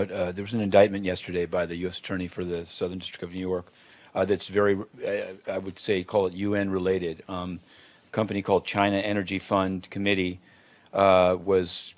There was an indictment yesterday by the U.S. Attorney for the Southern District of New York that's very, I would say, call it UN related. A company called China Energy Fund Committee was,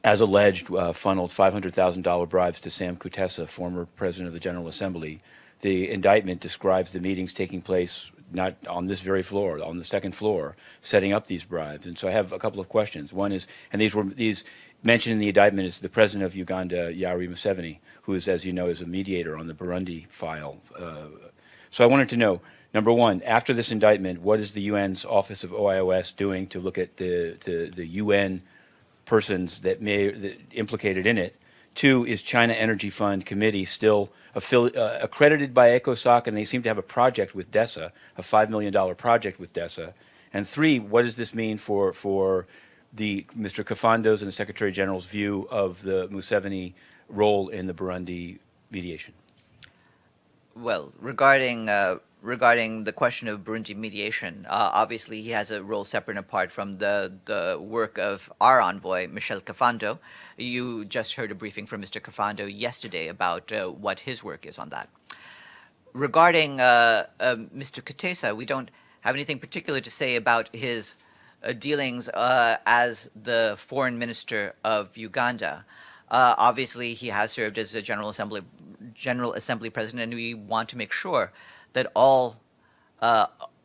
as alleged, funneled $500,000 bribes to Sam Kutesa, former president of the General Assembly. The indictment describes the meetings taking place not on this very floor, on the second floor, setting up these bribes. And so I have a couple of questions. One is, and these mentioned in the indictment is the president of Uganda, Yoweri Museveni, who is, as you know, is a mediator on the Burundi file. So I wanted to know, number one, after this indictment, what is the UN's Office of OIOS doing to look at the UN persons that implicated in it? Two, is China Energy Fund Committee still accredited by ECOSOC, and they seem to have a project with DESA, a $5 million project with DESA? And three, what does this mean for Mr. Kafando's and the Secretary General's view of the Museveni role in the Burundi mediation? Well, regarding the question of Burundi mediation, obviously he has a role separate and apart from the work of our envoy, Michel Kafando. You just heard a briefing from Mr. Kafando yesterday about what his work is on that. Regarding Mr. Kutesa, we don't have anything particular to say about his dealings as the foreign minister of Uganda. Obviously, he has served as a General Assembly president, and we want to make sure that all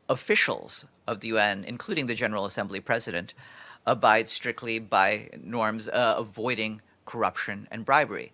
officials of the UN, including the General Assembly president, abide strictly by norms avoiding corruption and bribery.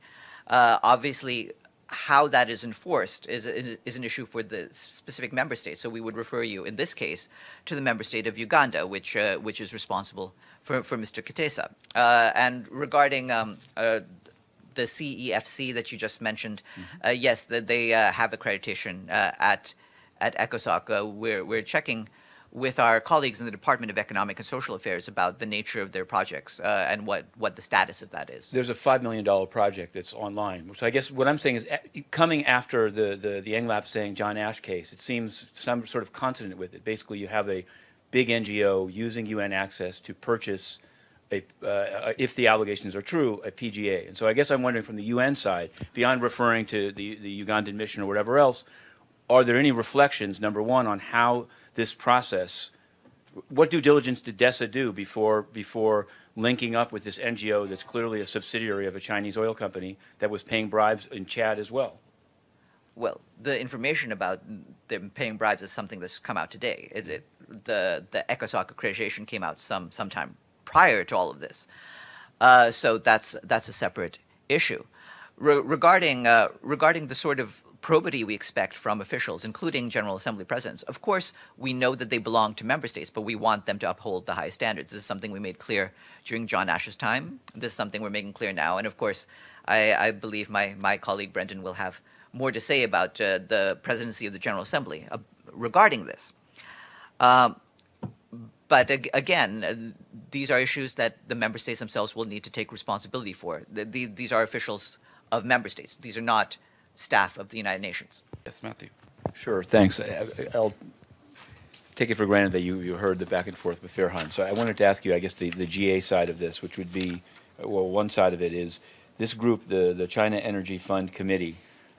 Obviously, how that is enforced is an issue for the specific member state. So we would refer you, in this case, to the member state of Uganda, which is responsible for Mr. Kutesa. And regarding the CEFC that you just mentioned, yes, they have accreditation at ECOSOC. We're checking with our colleagues in the Department of Economic and Social Affairs about the nature of their projects and what the status of that is. There's a $5 million project that's online, which I guess what I'm saying is coming after the Englap saying John Ash case, it seems some sort of consonant with it. Basically, you have a big NGO using UN access to purchase, if the allegations are true, a PGA. And so I guess I'm wondering from the UN side, beyond referring to the Ugandan mission or whatever else, are there any reflections, number one, on how this process, what due diligence did DESA do before linking up with this NGO that's clearly a subsidiary of a Chinese oil company that was paying bribes in Chad as well? Well, the information about them paying bribes is something that's come out today. The ECOSOC accreditation came out sometime prior to all of this. So that's a separate issue. Regarding the sort of probity we expect from officials, including General Assembly presidents, of course, we know that they belong to member states, but we want them to uphold the highest standards. This is something we made clear during John Ash's time. This is something we're making clear now. And of course, I believe my colleague Brendan will have more to say about the presidency of the General Assembly regarding this. But again, these are issues that the member states themselves will need to take responsibility for. These are officials of member states. These are not staff of the United Nations. Yes, Matthew. Sure, thanks. I'll take it for granted that you heard the back and forth with Farhan. So I wanted to ask you, I guess, the GA side of this, which would be, well, one side of it is this group, the China Energy Fund Committee.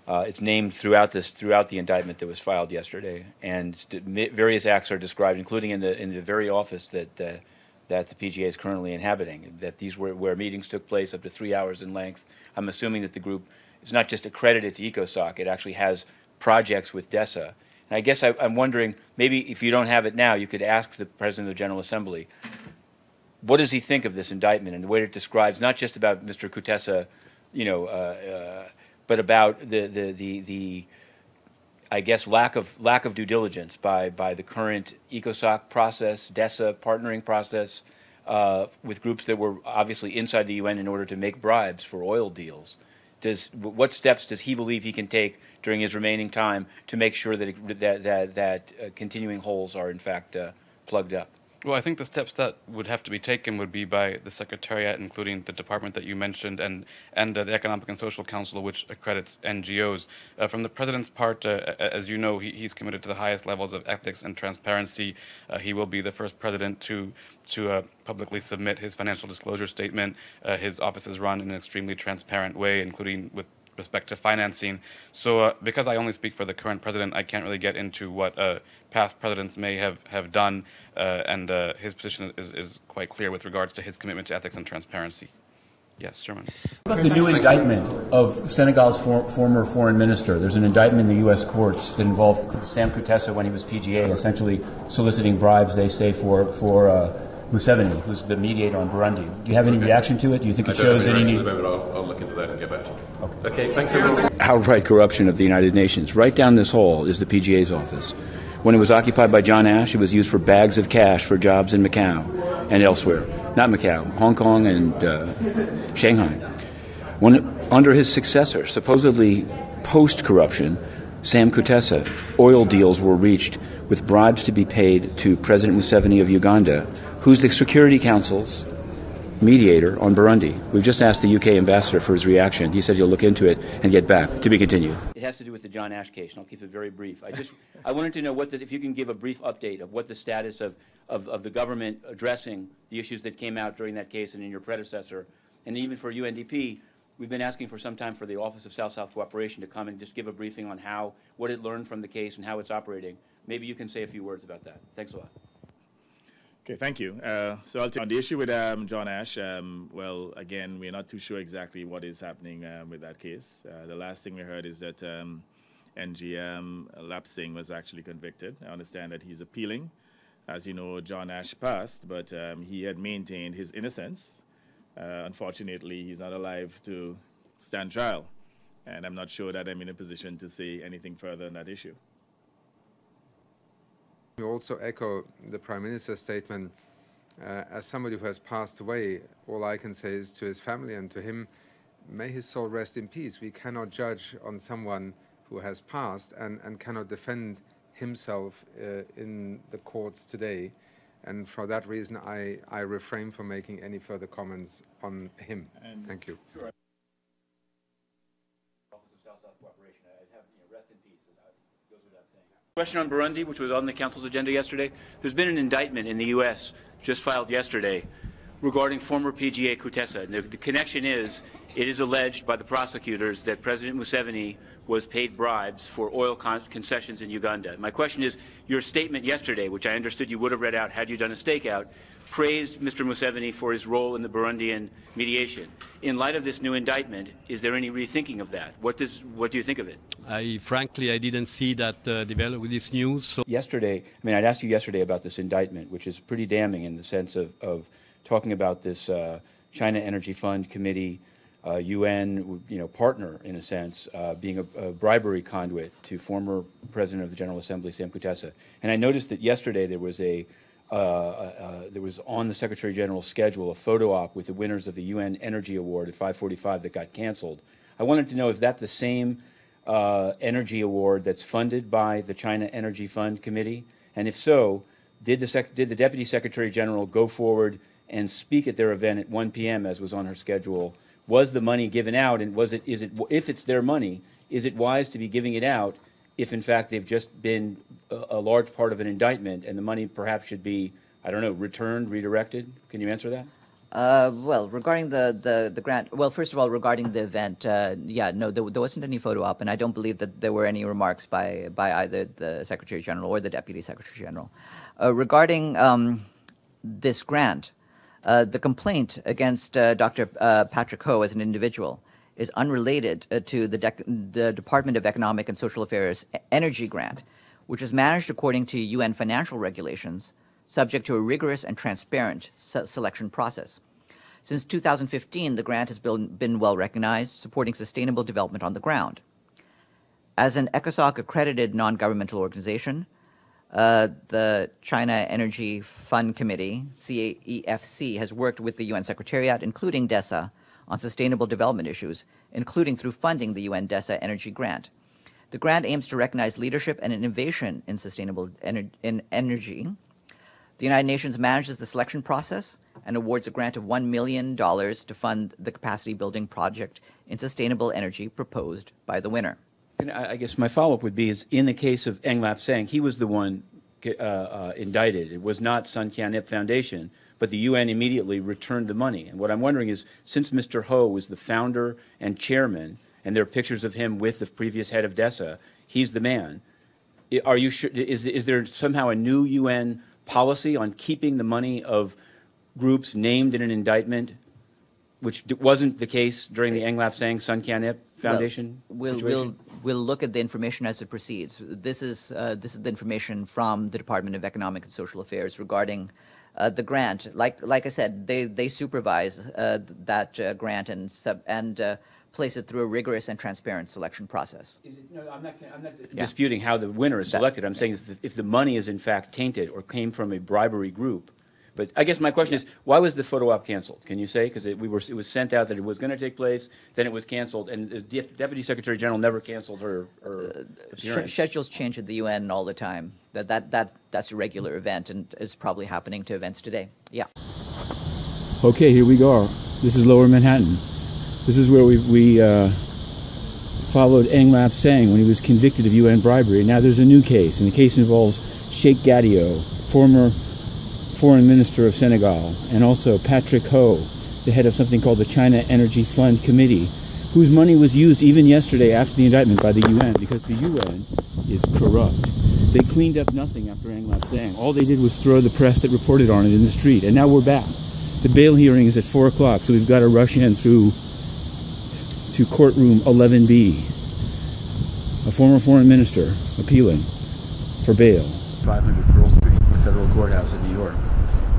It's named throughout the indictment that was filed yesterday, and various acts are described, including in the very office that the PGA is currently inhabiting. That these were where meetings took place up to 3 hours in length. I'm assuming that the group is not just accredited to ECOSOC; it actually has projects with DESA. And I guess I'm wondering, maybe if you don't have it now, you could ask the President of the General Assembly, what does he think of this indictment and the way it describes not just about Mr. Kutesa, but about the I guess lack of due diligence by the current ECOSOC process, DESA partnering process with groups that were obviously inside the UN in order to make bribes for oil deals. What steps does he believe he can take during his remaining time to make sure that continuing holes are in fact plugged up? Well, I think the steps that would have to be taken would be by the Secretariat, including the department that you mentioned, and the Economic and Social Council, which accredits NGOs. From the President's part, as you know, he's committed to the highest levels of ethics and transparency. He will be the first president to publicly submit his financial disclosure statement. His office is run in an extremely transparent way, including with respect to financing. So because I only speak for the current president, I can't really get into what past presidents may have done, and his position is quite clear with regards to his commitment to ethics and transparency. Yes, Chairman. What about the new indictment of Senegal's former foreign minister? There's an indictment in the U.S. courts that involved Sam Kutesa when he was PGA, essentially soliciting bribes, they say, for Museveni, who's the mediator on Burundi. Do you have any reaction to it? Do you think it shows any need? I'll look into that and get back to you. Okay, thanks everyone. Outright corruption of the United Nations. Right down this hall is the PGA's office. When it was occupied by John Ash, it was used for bags of cash for jobs in Macau and elsewhere. Not Macau, Hong Kong and Shanghai. Under his successor, supposedly post-corruption, Sam Kutesa, oil deals were reached with bribes to be paid to President Museveni of Uganda, who's the Security Council's mediator on Burundi. We've just asked the UK ambassador for his reaction. He said he'll look into it and get back. To be continued. It has to do with the John Ash case, and I'll keep it very brief. I wanted to know if you can give a brief update of what the status of the government addressing the issues that came out during that case and in your predecessor. And even for UNDP, we've been asking for some time for the Office of South-South Cooperation to come and just give a briefing on what it learned from the case and how it's operating. Maybe you can say a few words about that. Thanks a lot. Okay, thank you. So I'll take on the issue with John Ash. Well, again, we're not too sure exactly what is happening with that case. The last thing we heard is that NGM Lapsing was actually convicted. I understand that he's appealing. As you know, John Ash passed, but he had maintained his innocence. Unfortunately, he's not alive to stand trial, and I'm not sure that I'm in a position to say anything further on that issue. We also echo the Prime Minister's statement. As somebody who has passed away, all I can say is to his family and to him, may his soul rest in peace. We cannot judge on someone who has passed and cannot defend himself in the courts today. And for that reason, I refrain from making any further comments on him. Thank you. Sure. Question on Burundi, which was on the Council's agenda yesterday. There's been an indictment in the U.S. just filed yesterday regarding former PGA Kutesa. And the connection is, it is alleged by the prosecutors that President Museveni was paid bribes for oil concessions in Uganda. My question is, your statement yesterday, which I understood you would have read out had you done a stakeout, praised Mr. Museveni for his role in the Burundian mediation. In light of this new indictment, is there any rethinking of that? What do you think of it? Frankly, I didn't see that develop with this news. So yesterday, I'd asked you yesterday about this indictment, which is pretty damning in the sense of talking about this China Energy Fund Committee, UN, partner in a sense, being a bribery conduit to former President of the General Assembly, Sam Kutesa. And I noticed that yesterday there was on the Secretary General's schedule a photo op with the winners of the UN Energy Award at 5:45 that got canceled. I wanted to know, is that the same energy award that's funded by the China Energy Fund Committee? And if so, did the Deputy Secretary General go forward and speak at their event at 1 p.m. as was on her schedule? Was the money given out, and if it's their money, is it wise to be giving it out if in fact they've just been a large part of an indictment and the money perhaps should be, I don't know, returned, redirected? Can you answer that? Well, regarding the grant, well, first of all, regarding the event, no, there wasn't any photo op, and I don't believe that there were any remarks by either the Secretary General or the Deputy Secretary General. Regarding this grant, the complaint against Dr. Patrick Ho as an individual is unrelated to the Department of Economic and Social Affairs energy grant, which is managed according to UN financial regulations, subject to a rigorous and transparent selection process. Since 2015, the grant has been well recognized, supporting sustainable development on the ground. As an ECOSOC-accredited non-governmental organization, the China Energy Fund Committee, CEFC, has worked with the UN Secretariat, including DESA, on sustainable development issues, including through funding the UN DESA Energy Grant. The grant aims to recognize leadership and innovation in sustainable energy. The United Nations manages the selection process and awards a grant of $1 million to fund the capacity building project in sustainable energy proposed by the winner. And I guess my follow-up would be is in the case of Eng Lap Seng, he was the one indicted. It was not Sun Kyan-ip Foundation, but the UN immediately returned the money. And what I'm wondering is, since Mr. Ho was the founder and chairman, and there are pictures of him with the previous head of DESA, he's the man. Are you sure, is there somehow a new UN policy on keeping the money of groups named in an indictment, which wasn't the case during the Eng Lap Seng Sun Kyan-ip Foundation situation? We'll look at the information as it proceeds. This is the information from the Department of Economic and Social Affairs regarding the grant. Like I said, they supervise that grant and place it through a rigorous and transparent selection process. No, I'm not disputing how the winner is selected. I'm saying if the money is in fact tainted or came from a bribery group. But I guess my question is, why was the photo op canceled? Can you say? Because it was sent out that it was going to take place, then it was canceled, and the Deputy Secretary General never canceled her appearance. Schedules change at the UN all the time. That's a regular event, and is probably happening to events today. Yeah. Okay, here we go. This is Lower Manhattan. This is where we followed Eng Lap Seng when he was convicted of UN bribery. Now there's a new case, and the case involves Sheikh Gadio, former Foreign Minister of Senegal, and also Patrick Ho, the head of something called the China Energy Fund Committee, whose money was used even yesterday after the indictment by the UN, because the UN is corrupt. They cleaned up nothing after Eng Lap Seng. All they did was throw the press that reported on it in the street, and now we're back. The bail hearing is at 4 o'clock, so we've got to rush in through to courtroom 11B. A former foreign minister appealing for bail. 500 Pearl Street, the federal courthouse in New York.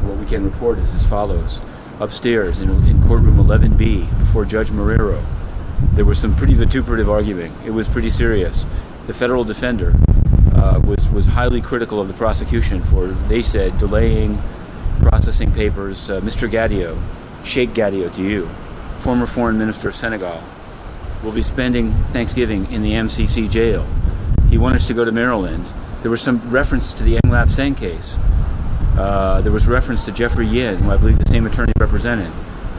What we can report is as follows. Upstairs in courtroom 11B, before Judge Marrero, there was some pretty vituperative arguing. It was pretty serious. The federal defender was highly critical of the prosecution for, they said, delaying processing papers. Mr. Gadio, Sheikh Gadio to you, former foreign minister of Senegal, will be spending Thanksgiving in the MCC jail. He wanted to go to Maryland. There was some reference to the Eng Lap Seng case. There was reference to Jeffrey Yin, who I believe the same attorney represented.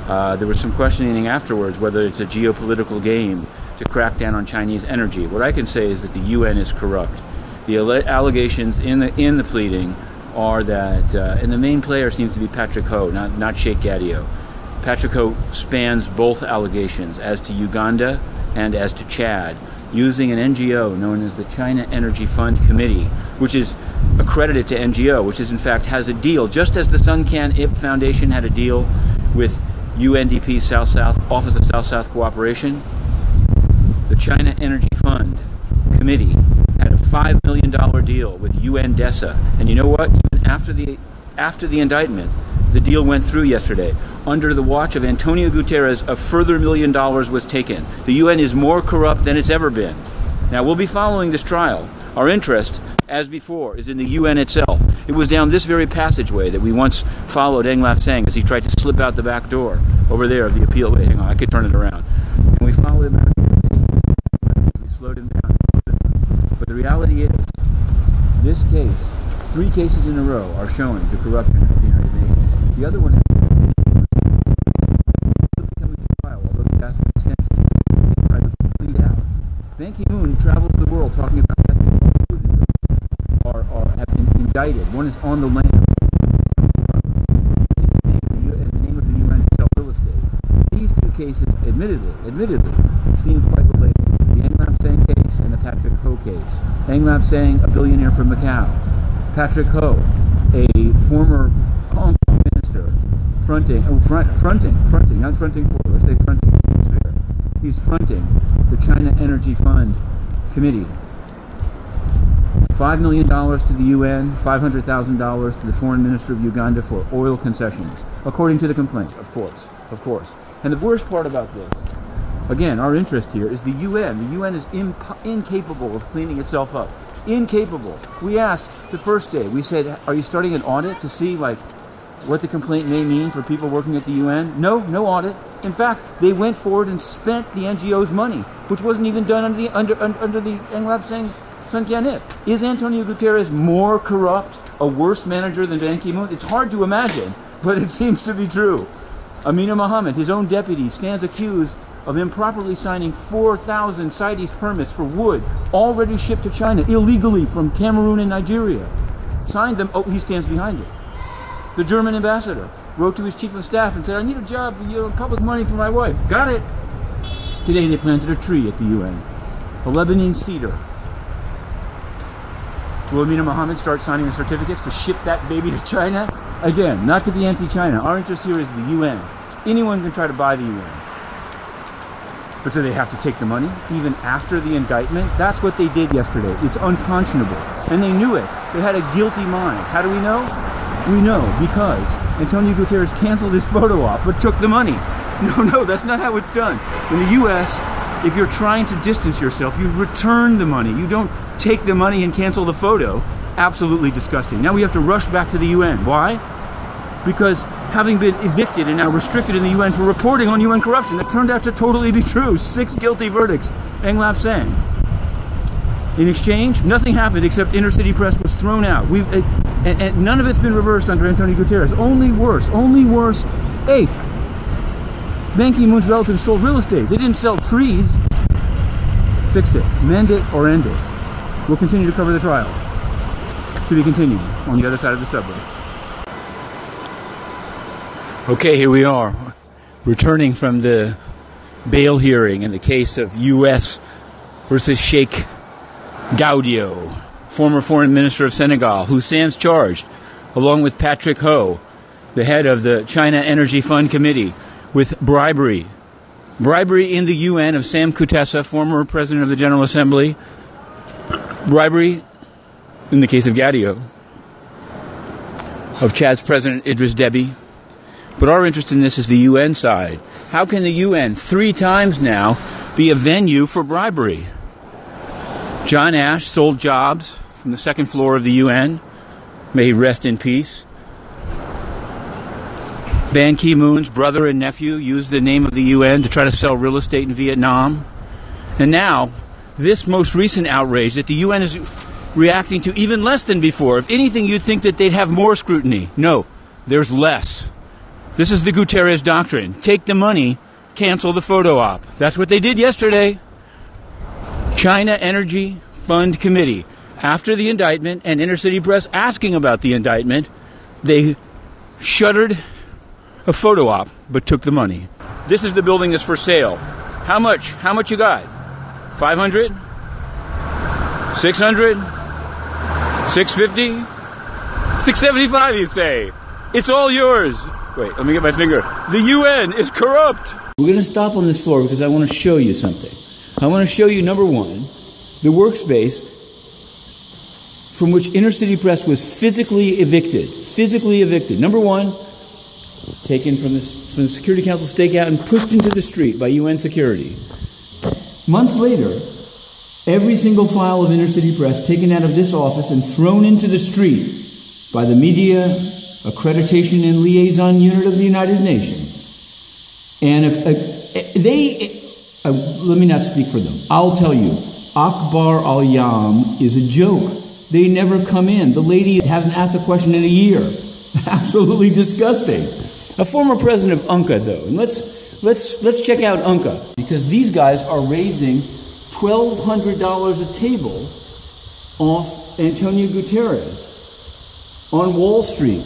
There was some questioning afterwards whether it's a geopolitical game to crack down on Chinese energy. What I can say is that the UN is corrupt. The allegations in the pleading are that, and the main player seems to be Patrick Ho, not Sheikh Gadio. Patrick Ho spans both allegations as to Uganda and as to Chad, using an NGO known as the China Energy Fund Committee, which is accredited to NGO, which is in fact has a deal, just as the Sun Kyan-ip Foundation had a deal with UNDP's South-South Office of South-South Cooperation. The China Energy Fund Committee had a $5 million deal with UN DESA, and you know what? Even after the indictment, the deal went through yesterday. Under the watch of Antonio Guterres, a further $1 million was taken. The UN is more corrupt than it's ever been. Now, we'll be following this trial. Our interest, as before, is in the UN itself. It was down this very passageway that we once followed Eng Lap Seng as he tried to slip out the back door over there of the appeal. Wait, hang on, I could turn it around. And we followed him out. We slowed him down. But the reality is, this case, 3 cases in a row are showing the corruption of the United Nations. The other one has become a trial, although he's asked for extension and tried to plead out. Ban Ki-moon travels the world talking about that have been indicted. One is on the land. In the name of the UN to sell real estate. These 2 cases, admittedly, seem quite related. The Eng Lap Seng case and the Patrick Ho case. Eng Lap Seng, a billionaire from Macau. Patrick Ho, a former Hong Kong minister, fronting, not fronting for, let's say fronting. He's fronting the China Energy Fund Committee. $5 million to the UN, $500,000 to the foreign minister of Uganda for oil concessions, according to the complaint, of course. And the worst part about this, again, our interest here is the UN. The UN is incapable of cleaning itself up. Incapable. We asked the first day, we said, are you starting an audit to see what the complaint may mean for people working at the UN? No audit. In fact, they went forward and spent the NGO's money, which wasn't even done under the Eng Lap Seng Sun Kyan-ip. Is Antonio Guterres more corrupt a worse manager than Ban Ki-moon? It's hard to imagine, but it seems to be true. Amina Mohammed, his own deputy, stands accused of improperly signing 4,000 CITES permits for wood already shipped to China illegally from Cameroon and Nigeria. Signed them, oh, he stands behind it. The German ambassador wrote to his chief of staff and said, I need a job for public money for my wife. Got it. Today they planted a tree at the UN, a Lebanese cedar. Will Amina Mohammed start signing the certificates to ship that baby to China? Again, not to be anti-China. Our interest here is the UN. Anyone can try to buy the UN. But do they have to take the money, even after the indictment? That's what they did yesterday. It's unconscionable. And they knew it. They had a guilty mind. How do we know? We know because Antonio Guterres canceled his photo op, but took the money. No, that's not how it's done. In the US, if you're trying to distance yourself, you return the money. You don't take the money and cancel the photo. Absolutely disgusting. Now we have to rush back to the UN. Why? Because having been evicted and now restricted in the UN for reporting on UN corruption, that turned out to totally be true. 6 guilty verdicts. Eng Lap Sang. In exchange, nothing happened except Intercity Press was thrown out. And none of it's been reversed under Antonio Guterres. Only worse. Hey, Ban Ki-moon's relatives sold real estate. They didn't sell trees. Fix it. Mend it or end it. We'll continue to cover the trial. To be continued on the other side of the subway. Okay, here we are, returning from the bail hearing in the case of U.S. versus Sheikh Gadio, former foreign minister of Senegal, who stands charged, along with Patrick Ho, the head of the China Energy Fund Committee, with bribery. Bribery in the UN of Sam Kutesa, former president of the General Assembly. Bribery, in the case of Gadio, of Chad's president Idris Deby. But our interest in this is the UN side. How can the UN, 3 times now, be a venue for bribery? John Ash sold jobs from the 2nd floor of the UN. May he rest in peace. Ban Ki-moon's brother and nephew used the name of the UN to try to sell real estate in Vietnam. And now, this most recent outrage that the UN is reacting to even less than before. If anything, you'd think that they'd have more scrutiny. No, there's less. This is the Guterres doctrine. Take the money, cancel the photo op. That's what they did yesterday. China Energy Fund Committee. After the indictment and Intercity Press asking about the indictment, they shuttered a photo op, but took the money. This is the building that's for sale. How much? How much you got? 500? 600? 650? 675, you say? It's all yours. Wait, let me get my finger. The UN is corrupt. We're going to stop on this floor because I want to show you something. I want to show you, number one, the workspace from which Intercity Press was physically evicted. Physically evicted. Number one, taken from the Security Council stakeout and pushed into the street by UN security. Months later, every single file of Intercity Press taken out of this office and thrown into the street by the Media Accreditation and Liaison Unit of the United Nations. And let me not speak for them. I'll tell you, Akbar al-Yam is a joke. They never come in. The lady hasn't asked a question in a year. Absolutely disgusting. A former president of UNCA, though, and let's check out UNCA, because these guys are raising $1,200 a table off Antonio Guterres on Wall Street.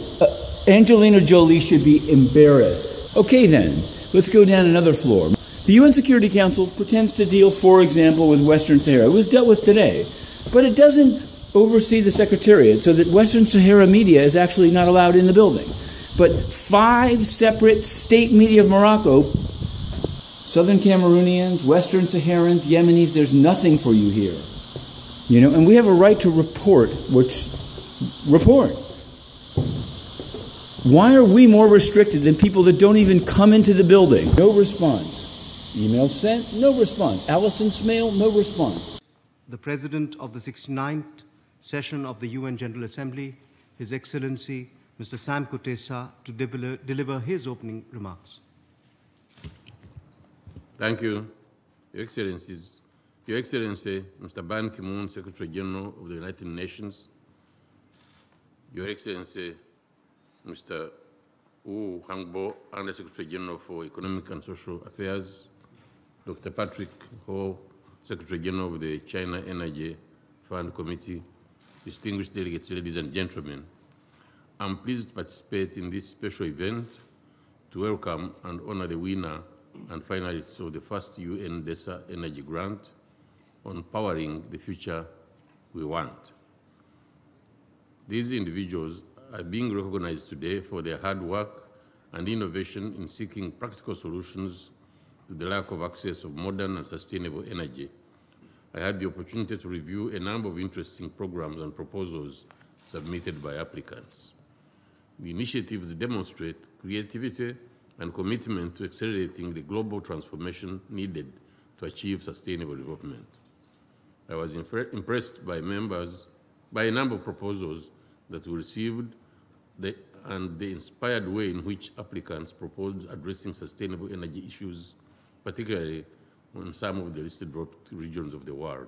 Angelina Jolie should be embarrassed. Okay, then, let's go down another floor. The UN Security Council pretends to deal, for example, with Western Sahara. It was dealt with today, but it doesn't oversee the Secretariat, so that Western Sahara media is actually not allowed in the building. But 5 separate state media of Morocco, Southern Cameroonians, Western Saharans, Yemenis, there's nothing for you here. You know, and we have a right to report. Why are we more restricted than people that don't even come into the building? No response. Email sent, no response. Allison's mail, no response. The President of the 69th session of the UN General Assembly, His Excellency, Mr. Sam Kutesa, to deliver his opening remarks. Thank you, Your Excellencies. Your Excellency, Mr. Ban Ki-moon, Secretary General of the United Nations, Your Excellency, Mr. Wu Hangbo, Under Secretary General for Economic and Social Affairs, Dr. Patrick Ho, Secretary General of the China Energy Fund Committee, distinguished delegates, ladies and gentlemen, I'm pleased to participate in this special event to welcome and honor the winner and finalists of the first UN DESA Energy Grant on powering the future we want. These individuals are being recognized today for their hard work and innovation in seeking practical solutions to the lack of access of modern and sustainable energy. I had the opportunity to review a number of interesting programs and proposals submitted by applicants. The initiatives demonstrate creativity and commitment to accelerating the global transformation needed to achieve sustainable development. I was impressed by a number of proposals that we received and the inspired way in which applicants proposed addressing sustainable energy issues, particularly in some of the listed regions of the world.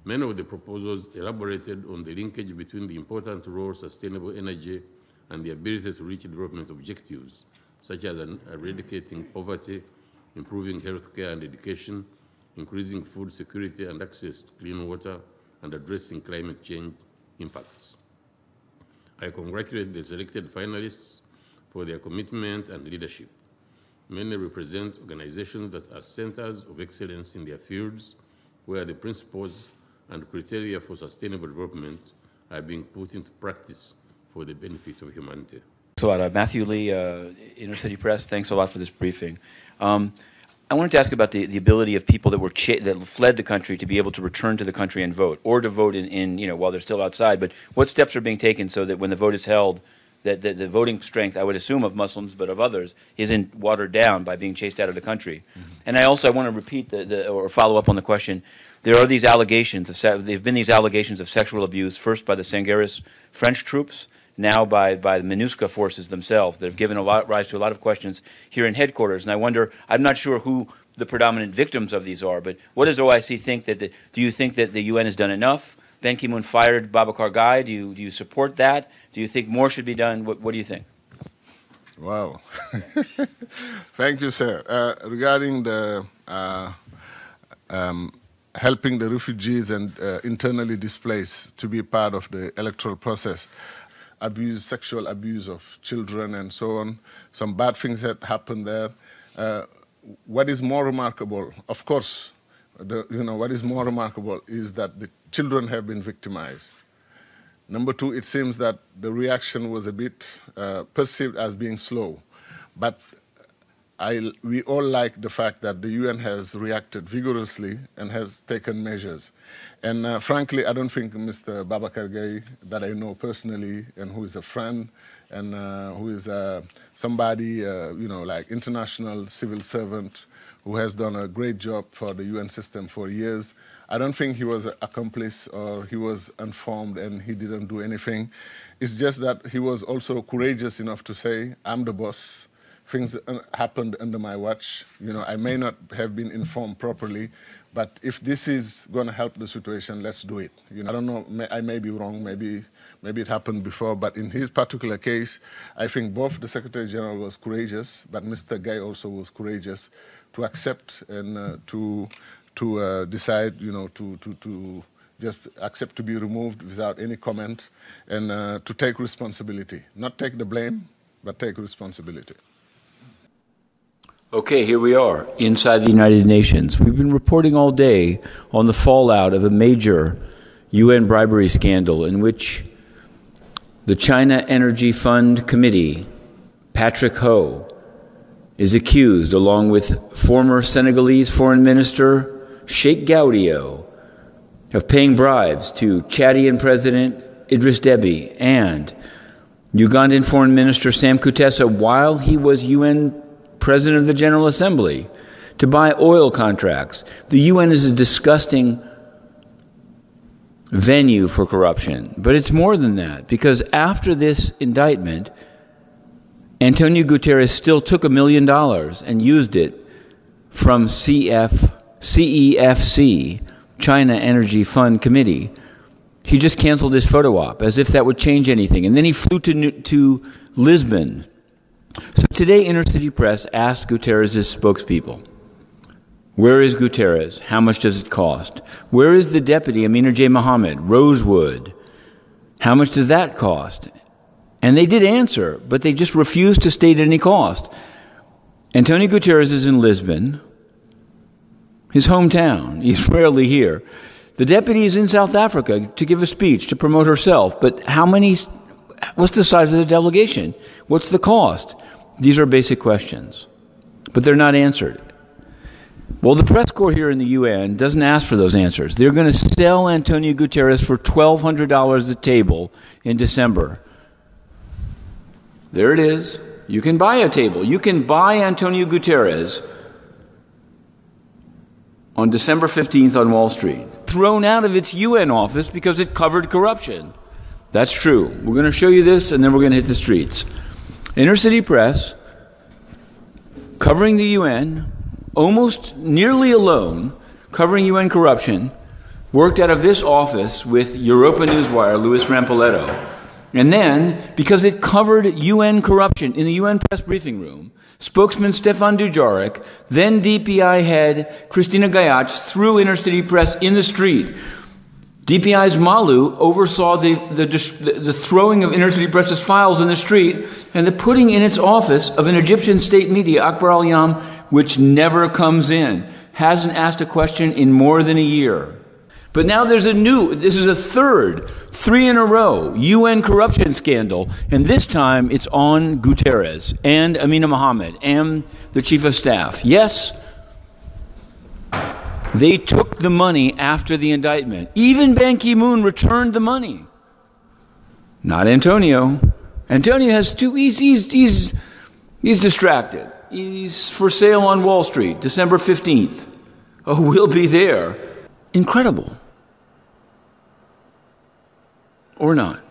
Many of the proposals elaborated on the linkage between the important role of sustainable energy and the ability to reach development objectives, such as eradicating poverty, improving healthcare and education, increasing food security and access to clean water, and addressing climate change impacts. I congratulate the selected finalists for their commitment and leadership. Many represent organizations that are centers of excellence in their fields, where the principles and criteria for sustainable development are being put into practice for the benefit of humanity. Thanks a lot. Matthew Lee, Inner City Press, thanks a lot for this briefing. I wanted to ask about the ability of people that fled the country to be able to return to the country and vote, or to vote while they're still outside. But what steps are being taken so that when the vote is held, that the voting strength, I would assume of Muslims, but of others, isn't watered down by being chased out of the country? Mm-hmm. And I want to repeat or follow up on the question. There are these allegations there've been these allegations of sexual abuse, first by the Sangaris French troops, now by the MINUSCA forces themselves, that have given rise to a lot of questions here in headquarters. And I wonder, I'm not sure who the predominant victims of these are, but what does OIC think do you think that the UN has done enough? Ban Ki-moon fired Babacar Gai. Do you support that? Do you think more should be done? What do you think? Wow. Thank you, sir. Regarding the helping the refugees and internally displaced to be part of the electoral process, sexual abuse of children and so on, some bad things that happened there. What is more remarkable, of course, what is more remarkable is that the children have been victimized. Number two, it seems that the reaction was a bit perceived as being slow, but we all like the fact that the UN has reacted vigorously and has taken measures. And frankly, I don't think Mr. Babacar Gai, that I know personally and who is a friend and who is somebody, like international civil servant who has done a great job for the UN system for years, I don't think he was an accomplice or he was informed and he didn't do anything. It's just that he was also courageous enough to say, I'm the boss. Things happened under my watch. I may not have been informed properly, but if this is going to help the situation, let's do it. I don't know, I may be wrong, maybe it happened before, but in his particular case, I think both the Secretary General was courageous, but Mr. Gai also was courageous to accept and to decide, to just accept to be removed without any comment and to take responsibility. Not take the blame, but take responsibility. Okay, here we are, inside the United Nations. We've been reporting all day on the fallout of a major UN bribery scandal in which the China Energy Fund Committee, Patrick Ho, is accused, along with former Senegalese Foreign Minister Sheikh Gadio, of paying bribes to Chadian President Idris Deby and Ugandan Foreign Minister Sam Kutesa while he was UN President of the General Assembly, to buy oil contracts. The UN is a disgusting venue for corruption. But it's more than that, because after this indictment, Antonio Guterres still took $1 million and used it from CEFC, China Energy Fund Committee, He just canceled his photo op, as if that would change anything. And then he flew to Lisbon. So today, Inner City Press asked Guterres' spokespeople, where is Guterres? How much does it cost? Where is the deputy, Amina J. Mohammed, Rosewood? How much does that cost? And they did answer, but they just refused to state any cost. Antonio Guterres is in Lisbon, his hometown. He's rarely here. The deputy is in South Africa to give a speech, to promote herself. But what's the size of the delegation? What's the cost? These are basic questions, but they're not answered. Well, the press corps here in the UN doesn't ask for those answers. They're going to sell Antonio Guterres for $1,200 a table in December. There it is. You can buy a table. You can buy Antonio Guterres on December 15th on Wall Street. Thrown out of its UN office because it covered corruption. That's true. We're going to show you this, and then we're going to hit the streets. Inner City Press, covering the UN, almost nearly alone, covering UN corruption, worked out of this office with Europa Newswire, Luis Rampoletto. And then, because it covered UN corruption in the UN press briefing room, spokesman Stefan Dujarric, then DPI head Christina Gayach, threw Inner City Press in the street. DPI's Malu oversaw the throwing of Inner City Press's files in the street and the putting in its office of an Egyptian state media, Akbar al-Yam, which never comes in, hasn't asked a question in more than a year. But now there's this is a third, 3 in a row, UN corruption scandal, and this time it's on Guterres and Amina Mohammed and the chief of staff. Yes, they took the money after the indictment. Even Ban Ki-moon returned the money. Not Antonio. Antonio has he's distracted. He's for sale on Wall Street, December 15th. Oh, we'll be there. Incredible. Or not.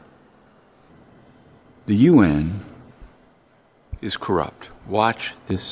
The UN is corrupt. Watch this.